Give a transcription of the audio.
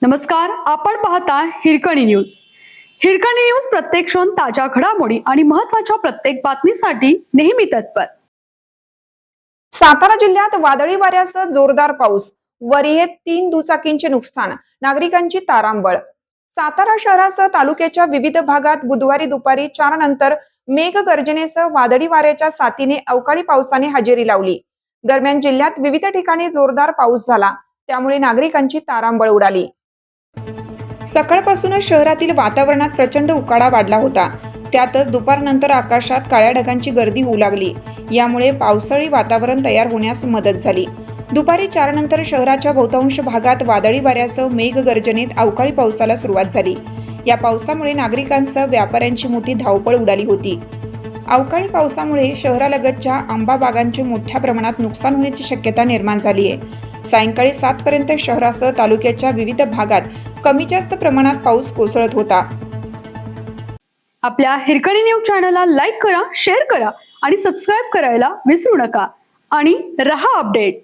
नमस्कार, आपण पाहता हिरकणी न्यूज. हिरकणी न्यूज प्रत्येक क्षण ताज्या घडामोडी आणि महत्त्वाच्या प्रत्येक बातमीसाठी नेहमी तत्पर. सातारा जिल्ह्यात वादळी वाऱ्यासह जोरदार पाऊस, वरीये 3 दुचाकींचे नुकसान, नागरिकांची तारांबळ. सातारा शहरासह तालुक्याच्या विविध भागात बुधवारी दुपारी 4 नंतर मेघगर्जनेसह वादळी वाऱ्याच्या साथीने अवकाळी पावसाने हजेरी लावली. दरम्यान जिल्ह्यात विविध ठिकाणी जोरदार पाऊस झाला, त्यामुळे नागरिकांची तारांबळ उडाली. सकाळपासूनच शहरातील वातावरणात प्रचंड उकाडा वाढला होता. त्यातच दुपारनंतर आकाशात काळ्या ढगांची गर्दी होऊ लागली. यामुळे पावसाळी वातावरण तयार होण्यास मदत झाली. दुपारी 4 नंतर शहराच्या बहुतांश भागात वादळी वाऱ्यासह मेघगर्जनेत अवकाळी पावसाला सुरुवात झाली. या पावसामुळे नागरिकांसह व्यापाऱ्यांची मोठी धावपळ उडाली होती. अवकाळी पावसामुळे शहरालगतच्या आंबा बागांचे मोठ्या प्रमाणात नुकसान होण्याची शक्यता निर्माण झाली आहे. सायंकाळी 7 पर्यंत शहरासह तालुक्याच्या विविध भागात कमी जास्त प्रमाणात पाऊस कोसळत होता. आपल्या हिरकणी न्यूज चॅनलला लाईक करा, शेअर करा आणि सबस्क्राईब करायला विसरू नका आणि रहा अपडेट.